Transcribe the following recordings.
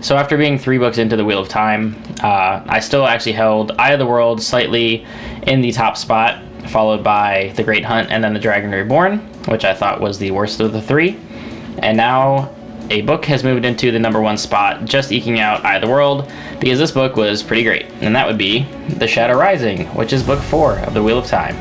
So after being 3 books into the Wheel of Time, I still actually held Eye of the World slightly in the top spot, followed by The Great Hunt and then The Dragon Reborn, which I thought was the worst of the 3. And now a book has moved into the number 1 spot, just eking out Eye of the World, because this book was pretty great. And that would be The Shadow Rising, which is book 4 of the Wheel of Time.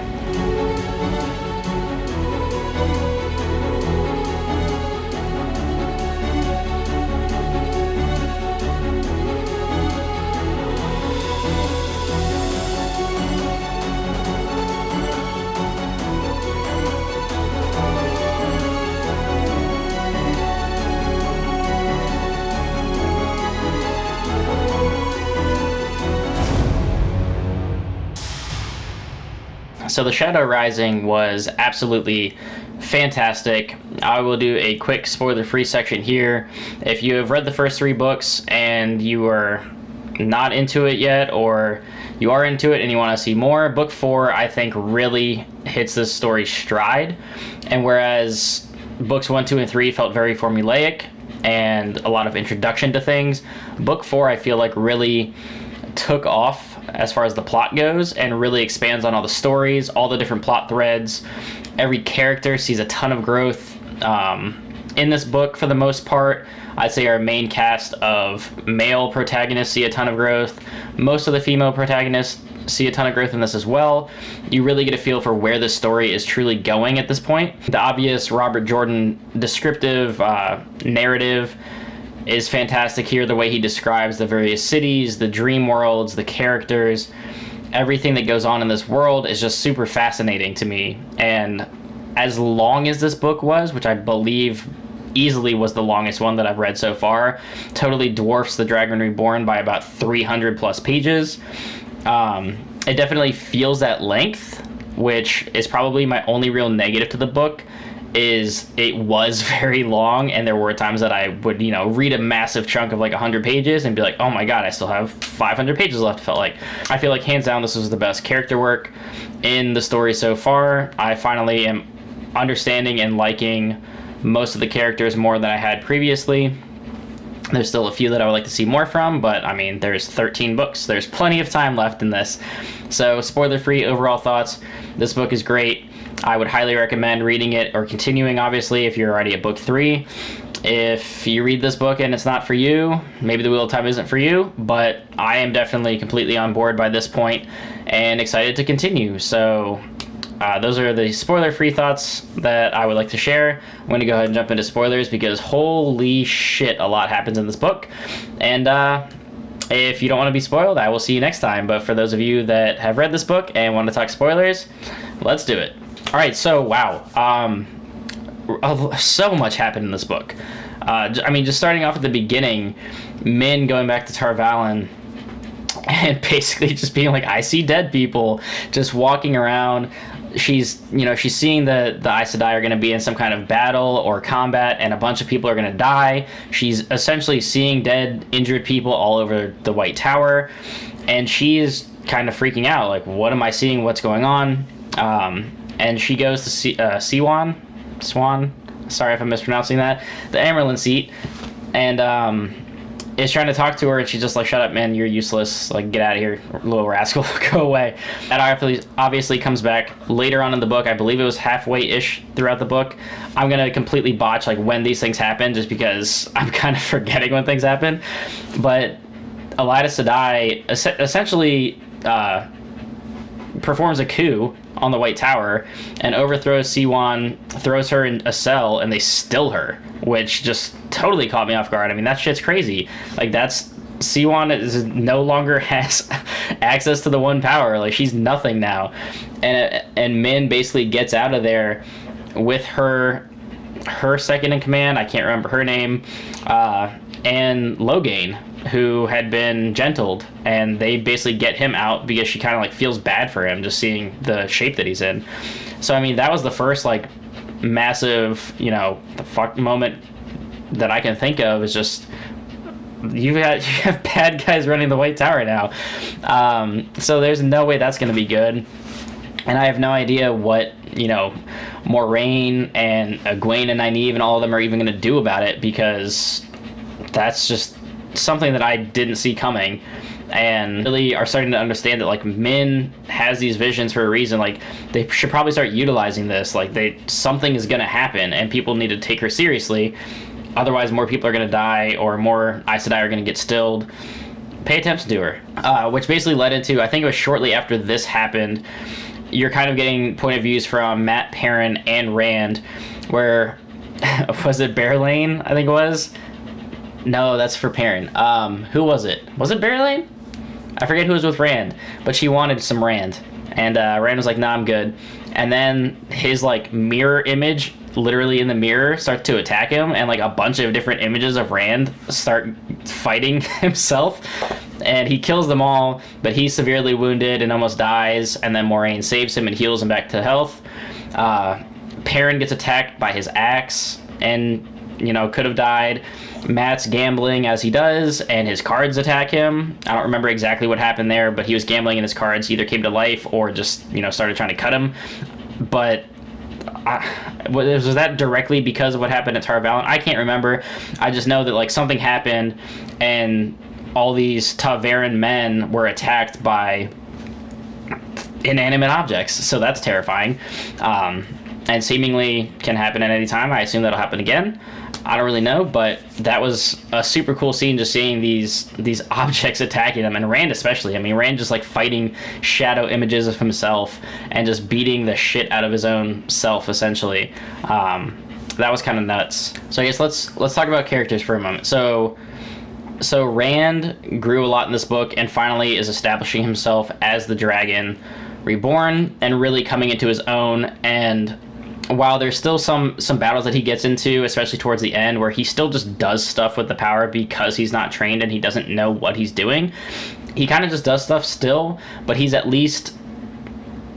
So The Shadow Rising was absolutely fantastic. I will do a quick spoiler-free section here. If you have read the first 3 books and you are not into it yet, or you are into it and you want to see more, book 4 I think really hits this story stride. And whereas books 1, 2, and 3 felt very formulaic and a lot of introduction to things, book 4 I feel like really took off as far as the plot goes and really expands on all the stories, all the different plot threads. Every character sees a ton of growth in this book. For the most part, I'd say our main cast of male protagonists see a ton of growth. Most of the female protagonists see a ton of growth in this as well. You really get a feel for where the story is truly going at this point. The obvious Robert Jordan descriptive narrative is fantastic here. The way he describes the various cities, the dream worlds, the characters, everything that goes on in this world is just super fascinating to me. And as long as this book was, which I believe easily was the longest one that I've read so far, totally dwarfs The Dragon Reborn by about 300 plus pages. It definitely feels that length, which is probably my only real negative to the book. Is it was very long, and there were times that I would, read a massive chunk of like 100 pages and be like, oh my god, I still have 500 pages left. I feel like hands down this was the best character work in the story so far. I finally am understanding and liking most of the characters more than I had previously. There's still a few that I would like to see more from, but I mean, there's 13 books. There's plenty of time left in this. So spoiler-free overall thoughts, this book is great. I would highly recommend reading it or continuing, obviously, if you're already at book 3. If you read this book and it's not for you, maybe the Wheel of Time isn't for you, but I am definitely completely on board by this point and excited to continue. So those are the spoiler-free thoughts that I would like to share. I'm going to go ahead and jump into spoilers because holy shit, a lot happens in this book. And if you don't want to be spoiled, I will see you next time. But for those of you that have read this book and want to talk spoilers, let's do it. All right, so wow, so much happened in this book. I mean, just starting off at the beginning, Min going back to Tar Valon and basically just being like, I see dead people, just walking around. She's seeing the Aes Sedai are going to be in some kind of battle or combat, and a bunch of people are going to die. She's essentially seeing dead, injured people all over the White Tower, and she's kind of freaking out, like, what am I seeing? What's going on? And she goes to Swan, sorry if I'm mispronouncing that, the Amerlin seat, and is trying to talk to her, and she's just like, shut up, man, you're useless, like, get out of here, little rascal, go away. That obviously comes back later on in the book. I believe it was halfway-ish throughout the book. I'm going to completely botch, like, when these things happen, just because I'm kind of forgetting when things happen. But Aes Sedai essentially performs a coup on the White Tower and overthrows Siwan, throws her in a cell, and they still her, which just totally caught me off guard. I mean, that shit's crazy. Like, Siwan is no longer has access to the one power. Like, she's nothing now. And Min basically gets out of there with her second in command, I can't remember her name, and Logain, who had been gentled, and they basically get him out because she kind of like feels bad for him just seeing the shape that he's in. So I mean, that was the first like massive, the fuck moment that I can think of, is just you have bad guys running the White Tower now. So there's no way that's going to be good. And I have no idea what, Moraine and Egwene and Nynaeve and all of them are even going to do about it, because that's just something that I didn't see coming, and really are starting to understand that like Min has these visions for a reason. Like they should probably start utilizing this. Like something is going to happen and people need to take her seriously, otherwise more people are going to die or more Aes Sedai are going to get stilled. Pay attention to her, which basically led into, I think it was shortly after this happened, you're kind of getting point of views from Mat, Perrin, and Rand, where was it Berelain? I think it was. No, that's for Perrin. Who was it? Was it Berelain? I forget who was with Rand, but she wanted some Rand, and Rand was like, "Nah, I'm good." And then his like mirror image, literally in the mirror, starts to attack him, and like a bunch of different images of Rand start fighting himself, and he kills them all, but he's severely wounded and almost dies, and then Moiraine saves him and heals him back to health. Perrin gets attacked by his axe and, you know, could have died. Matt's gambling as he does, and his cards attack him. I don't remember exactly what happened there, but he was gambling and his cards either came to life or just, you know, started trying to cut him. But was that directly because of what happened at Tar Valon? I can't remember. I just know that like something happened and all these Ta'veren men were attacked by inanimate objects, so that's terrifying. And seemingly can happen at any time. I assume that'll happen again. I don't really know, but that was a super cool scene, just seeing these objects attacking them, and Rand especially. I mean, Rand just like fighting shadow images of himself and just beating the shit out of his own self, essentially. That was kind of nuts. So I guess let's talk about characters for a moment. So Rand grew a lot in this book and finally is establishing himself as the Dragon Reborn and really coming into his own. And while there's still some battles that he gets into, especially towards the end, where he still just does stuff with the power because he's not trained and he doesn't know what he's doing, he kind of just does stuff still, but he's at least...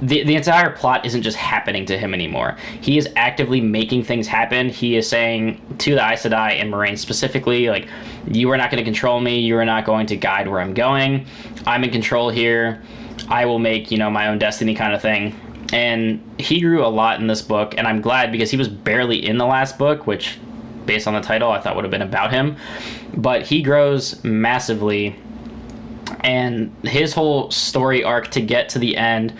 The entire plot isn't just happening to him anymore. He is actively making things happen. He is saying to the Aes Sedai and Moiraine specifically, like, you are not going to control me. You are not going to guide where I'm going. I'm in control here. I will make, you know, my own destiny kind of thing. And he grew a lot in this book, and I'm glad because he was barely in the last book, which, based on the title, I thought would have been about him. But he grows massively, and his whole story arc to get to the end,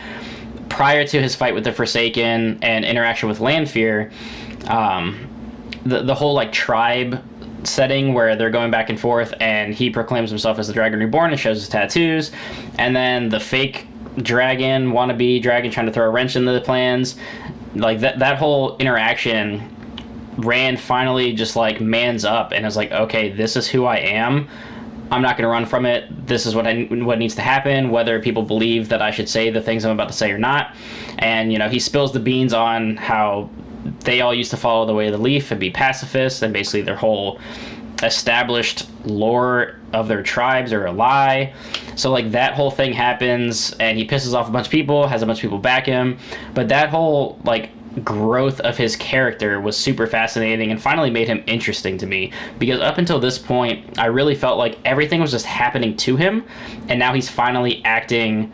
prior to his fight with the Forsaken and interaction with Lanfear, the whole like tribe setting where they're going back and forth, and he proclaims himself as the Dragon Reborn and shows his tattoos, and then the fake dragon, wannabe dragon, trying to throw a wrench into the plans, like that whole interaction, Rand finally just like mans up and is like, okay, this is who I am. I'm not going to run from it. This is what needs to happen, whether people believe that I should say the things I'm about to say or not. And, you know, he spills the beans on how they all used to follow the way of the leaf and be pacifists, and basically their whole established lore of their tribes are a lie. So, like, that whole thing happens, and he pisses off a bunch of people, has a bunch of people back him. But that whole, like, growth of his character was super fascinating and finally made him interesting to me, because up until this point I really felt like everything was just happening to him, and now he's finally acting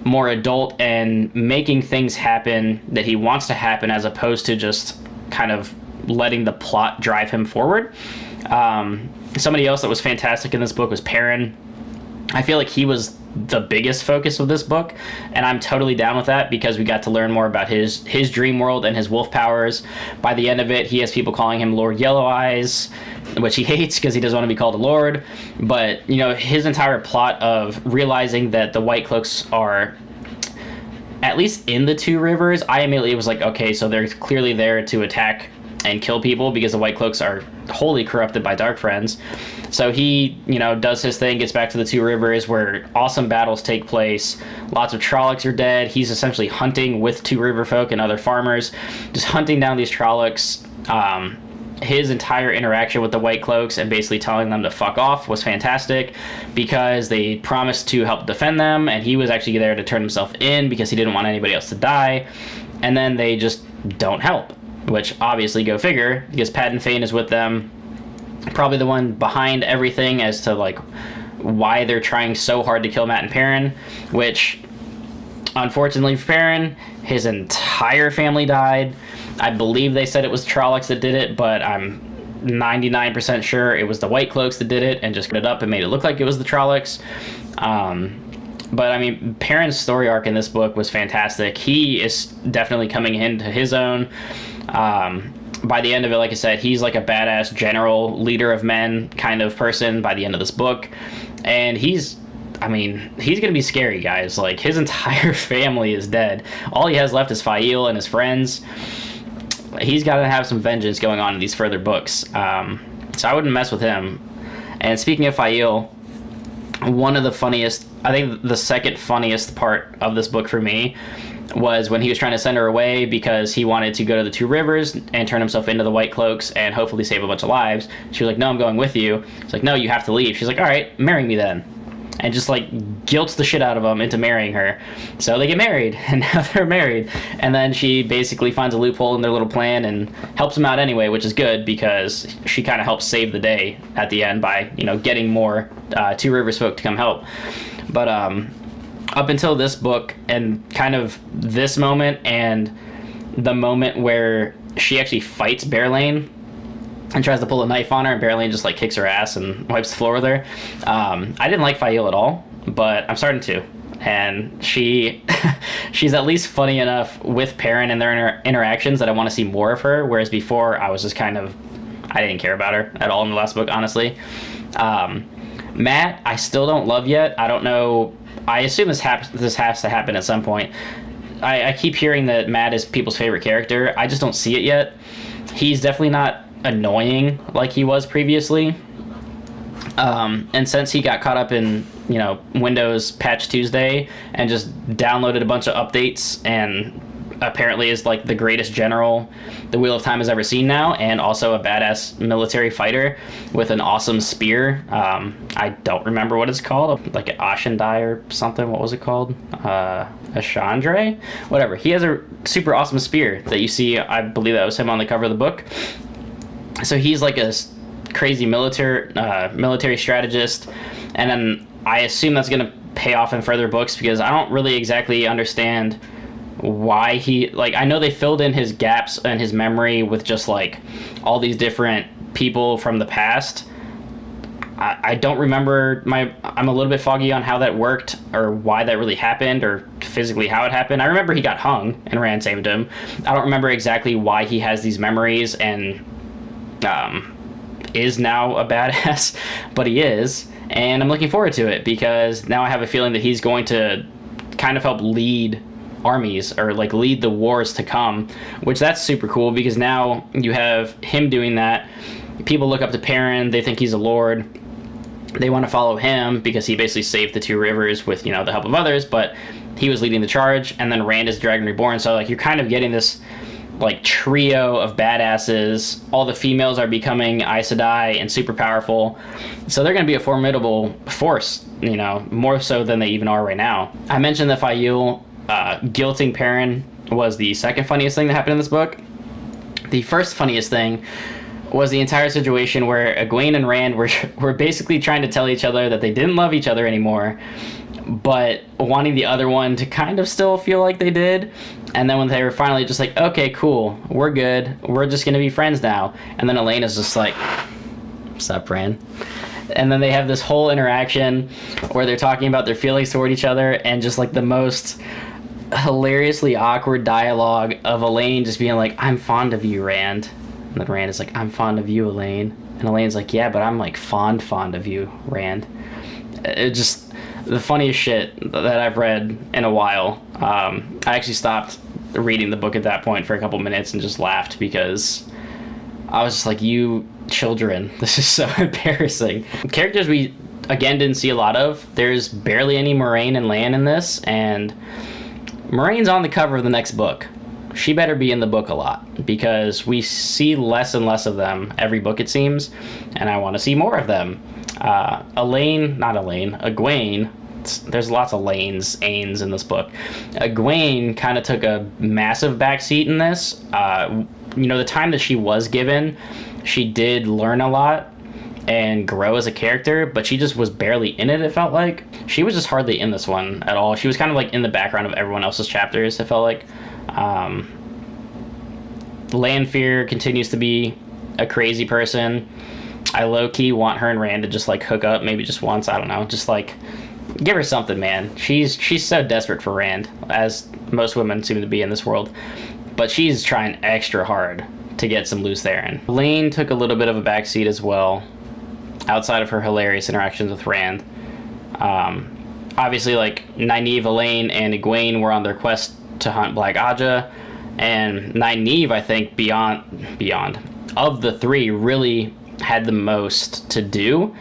more adult and making things happen that he wants to happen, as opposed to just kind of letting the plot drive him forward. Somebody else that was fantastic in this book was Perrin. I feel like he was the biggest focus of this book, and I'm totally down with that because we got to learn more about his dream world and his wolf powers. By the end of it, he has people calling him Lord Yellow Eyes, which he hates because he doesn't want to be called a lord. But, you know, his entire plot of realizing that the Whitecloaks are at least in the Two Rivers, I immediately was like, okay, so they're clearly there to attack and kill people because the Whitecloaks are wholly corrupted by Dark Friends. So he, you know, does his thing, gets back to the Two Rivers where awesome battles take place. Lots of Trollocs are dead. He's essentially hunting with Two River folk and other farmers, just hunting down these Trollocs. His entire interaction with the Whitecloaks and basically telling them to fuck off was fantastic because they promised to help defend them, and he was actually there to turn himself in because he didn't want anybody else to die. And then they just don't help, which obviously, go figure, because Padden Fane is with them, probably the one behind everything as to like why they're trying so hard to kill Mat and Perrin, which unfortunately for Perrin, his entire family died. I believe they said it was Trollocs that did it, but I'm 99% sure it was the Whitecloaks that did it and just cut it up and made it look like it was the Trollocs. But I mean, Perrin's story arc in this book was fantastic. He is definitely coming into his own. By the end of it, like I said, he's like a badass general, leader of men kind of person by the end of this book. And he's going to be scary, guys. Like, his entire family is dead. All he has left is Fael and his friends. He's got to have some vengeance going on in these further books. So I wouldn't mess with him. And speaking of Fael, one of the funniest, I think the second funniest part of this book for me was when he was trying to send her away because he wanted to go to the Two Rivers and turn himself into the Whitecloaks and hopefully save a bunch of lives. She was like, no, I'm going with you. He's like, no, you have to leave. She's like, all right, marry me then. And just like guilts the shit out of him into marrying her. So they get married, and now they're married. And then she basically finds a loophole in their little plan and helps him out anyway, which is good because she kind of helps save the day at the end by, getting more Two Rivers folk to come help. But up until this book and kind of this moment and the moment where she actually fights Berlain and tries to pull a knife on her, and Berlain just like kicks her ass and wipes the floor with her. I didn't like Fael at all, but I'm starting to. And she's at least funny enough with Perrin and their interactions that I want to see more of her, whereas before I was just I didn't care about her at all in the last book, honestly. Matt, I still don't love yet. I don't know. I assume this has to happen at some point. I keep hearing that Matt is people's favorite character. I just don't see it yet. He's definitely not annoying like he was previously. And since he got caught up in, Windows Patch Tuesday and just downloaded a bunch of updates and apparently is like the greatest general the Wheel of Time has ever seen now, and also a badass military fighter with an awesome spear. I don't remember what it's called, like an Ashendai or something. What was it called? A Chandra? Whatever. He has a super awesome spear that you see. I believe that was him on the cover of the book. So he's like a crazy military strategist, and then I assume that's going to pay off in further books because I don't really exactly understand why I know they filled in his gaps and his memory with just like all these different people from the past. I don't remember I'm a little bit foggy on how that worked or why that really happened or physically how it happened. I remember he got hung and Rand saved him. I don't remember exactly why he has these memories and is now a badass, but he is, and I'm looking forward to it because now I have a feeling that he's going to kind of help lead armies or like lead the wars to come, which that's super cool because now you have him doing that. People look up to Perrin, they think he's a lord, they want to follow him because he basically saved the Two Rivers with the help of others, but he was leading the charge. And then Rand is Dragon Reborn, so like you're kind of getting this like trio of badasses. All the females are becoming Aes Sedai and super powerful, so they're going to be a formidable force, more so than they even are right now. I mentioned that Fael guilting Perrin was the second funniest thing that happened in this book. The first funniest thing was the entire situation where Egwene and Rand were basically trying to tell each other that they didn't love each other anymore, but wanting the other one to kind of still feel like they did. And then when they were finally just like, okay, cool, we're good, we're just gonna be friends now. And then Elena's just like, what's up, Rand? And then they have this whole interaction where they're talking about their feelings toward each other, and just like the most hilariously awkward dialogue of Elaine just being like, I'm fond of you, Rand. And then Rand is like, I'm fond of you, Elaine. And Elaine's like, yeah, but I'm like fond of you, Rand. It just the funniest shit that I've read in a while. I actually stopped reading the book at that point for a couple minutes and just laughed because I was just like, you children, this is so embarrassing. Characters we again didn't see a lot of. There's barely any Moiraine and Lan in this, and Moraine's on the cover of the next book. She better be in the book a lot because we see less and less of them every book, it seems, and I want to see more of them. Egwene, there's lots of Ains in this book. Egwene kind of took a massive backseat in this. The time that she was given, she did learn a lot and grow as a character, but she just was barely in it, it felt like. She was just hardly in this one at all. She was kind of like in the background of everyone else's chapters, it felt like. Lanfear continues to be a crazy person. I low-key want her and Rand to just like hook up, maybe just once. I don't know, just like give her something, man. She's so desperate for Rand, as most women seem to be in this world, but she's trying extra hard to get some Lews Therin. Elaine took a little bit of a backseat as well, outside of her hilarious interactions with Rand. Obviously, like, Nynaeve, Elaine, and Egwene were on their quest to hunt Black Aja, and Nynaeve, I think, beyond of the three, really had the most to do,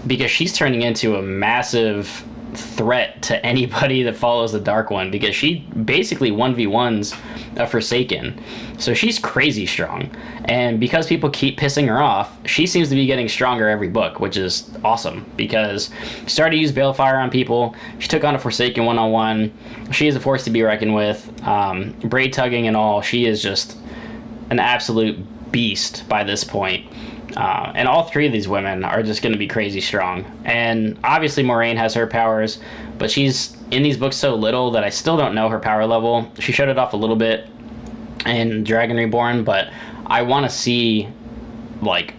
because she's turning into a massive threat to anybody that follows the Dark One, because she basically 1v1s a Forsaken. So she's crazy strong, and because people keep pissing her off, she seems to be getting stronger every book, which is awesome, because she started to use Balefire on people. She took on a Forsaken one-on-one. She is a force to be reckoned with. Braid tugging and all, she is just an absolute beast by this point. And all three of these women are just going to be crazy strong. And obviously Moiraine has her powers, but she's in these books so little that I still don't know her power level. She showed it off a little bit in Dragon Reborn, but I want to see like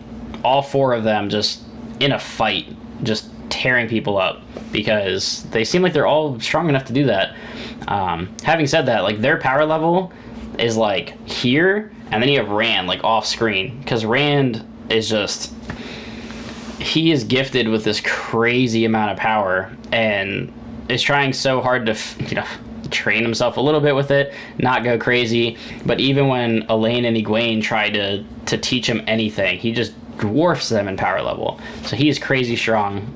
all four of them just in a fight, just tearing people up, because they seem like they're all strong enough to do that. Having said that, like, their power level is like here, and then you have Rand like off screen, because Rand is just, he is gifted with this crazy amount of power and is trying so hard to train himself a little bit with it, not go crazy. But even when Elaine and Egwene try to teach him anything, he just dwarfs them in power level. So he is crazy strong.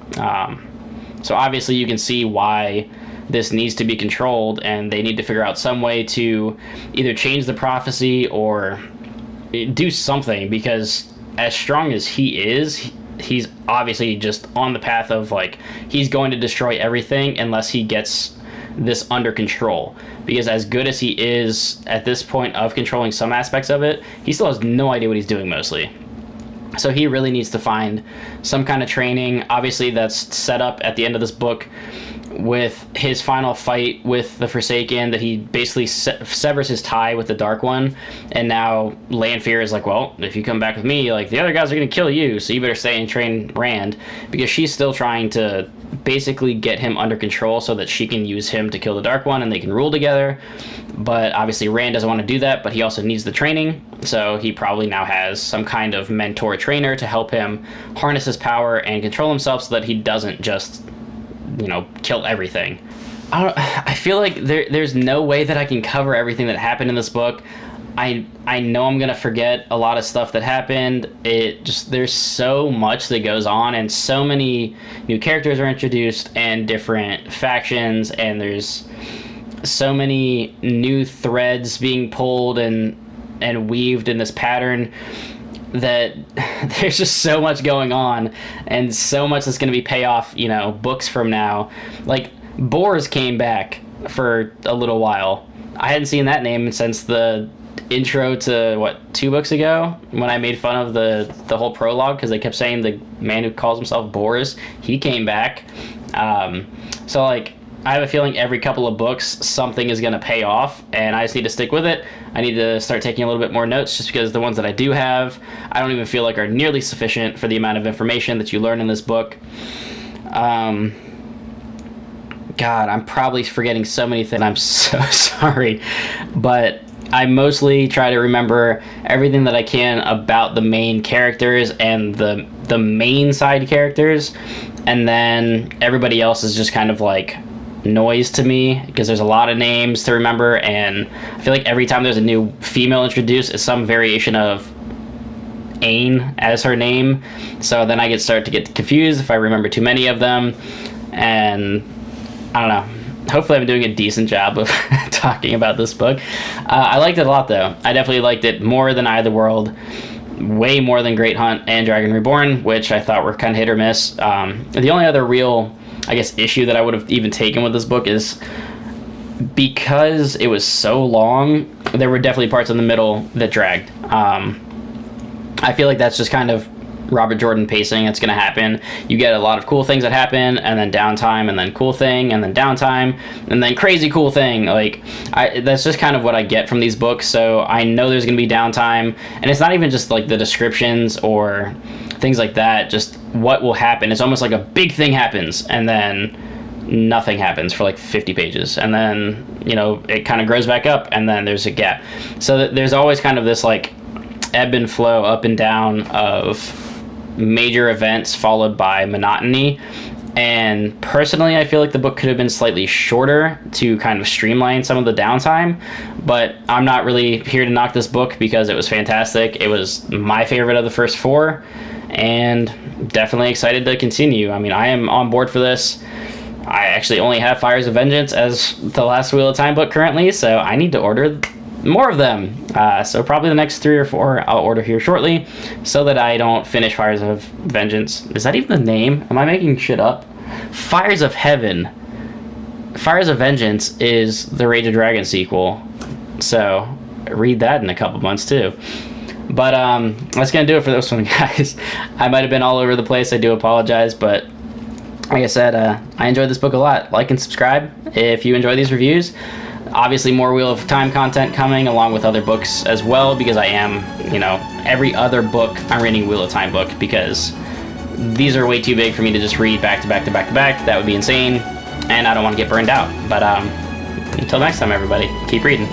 So obviously you can see why this needs to be controlled, and they need to figure out some way to either change the prophecy or do something, because as strong as he is, he's obviously just on the path of, like, he's going to destroy everything unless he gets this under control. Because as good as he is at this point of controlling some aspects of it, he still has no idea what he's doing mostly. So he really needs to find some kind of training. Obviously that's set up at the end of this book with his final fight with the Forsaken, that he basically severs his tie with the Dark One, and now Lanfear is like, well, if you come back with me, like, the other guys are going to kill you, so you better stay and train Rand, because she's still trying to basically get him under control so that she can use him to kill the Dark One and they can rule together. But obviously Rand doesn't want to do that, but he also needs the training, so he probably now has some kind of mentor trainer to help him harness his power and control himself so that he doesn't just, kill everything. I feel like there's no way that I can cover everything that happened in this book. I know I'm gonna forget a lot of stuff that happened. There's so much that goes on, and so many new characters are introduced and different factions, and there's so many new threads being pulled and weaved in this pattern, that there's just so much going on, and so much that's going to be payoff, books from now. Like, Bors came back for a little while. I hadn't seen that name since the intro to, 2 books ago, when I made fun of the whole prologue, because they kept saying the man who calls himself Bors, he came back. So, like, I have a feeling every couple of books something is going to pay off, and I just need to stick with it. I need to start taking a little bit more notes, just because the ones that I do have, I don't even feel like are nearly sufficient for the amount of information that you learn in this book. God, I'm probably forgetting so many things. I'm so sorry. But I mostly try to remember everything that I can about the main characters and the main side characters, and then everybody else is just kind of like noise to me, because there's a lot of names to remember, and I feel like every time there's a new female introduced, it's some variation of Ain as her name, so then I start to get confused if I remember too many of them, and I don't know. Hopefully I'm doing a decent job of talking about this book. I liked it a lot, though. I definitely liked it more than Eye of the World, way more than Great Hunt and Dragon Reborn, which I thought were kind of hit or miss. The only other real, issue that I would have even taken with this book is, because it was so long, there were definitely parts in the middle that dragged. I feel like that's just kind of Robert Jordan pacing that's going to happen. You get a lot of cool things that happen, and then downtime, and then cool thing, and then downtime, and then crazy cool thing. Like, that's just kind of what I get from these books. So I know there's going to be downtime, and it's not even just like the descriptions or things like that, just what will happen. It's almost like a big thing happens, and then nothing happens for like 50 pages, and then, you know, it kind of grows back up, and then there's a gap. So there's always kind of this like ebb and flow, up and down of major events followed by monotony. And personally, I feel like the book could have been slightly shorter to kind of streamline some of the downtime, but I'm not really here to knock this book because it was fantastic. It was my favorite of the first 4, and definitely excited to continue. I mean, I am on board for this. I actually only have Fires of Vengeance as the last Wheel of Time book currently, so I need to order more of them. So probably the next 3 or 4 I'll order here shortly, so that I don't finish Fires of Vengeance. Is that even the name? Am I making shit up? Fires of Heaven. Fires of Vengeance is the Rage of Dragon sequel, so read that in a couple months too. But that's gonna do it for this one, guys. I might have been all over the place. I do apologize, but like I said, I enjoyed this book a lot. Like and subscribe if you enjoy these reviews. Obviously more Wheel of Time content coming, along with other books as well, because I am, you know, every other book I'm reading Wheel of Time book, because these are way too big for me to just read back to back to back to back. That would be insane, and I don't want to get burned out. But until next time, everybody, keep reading.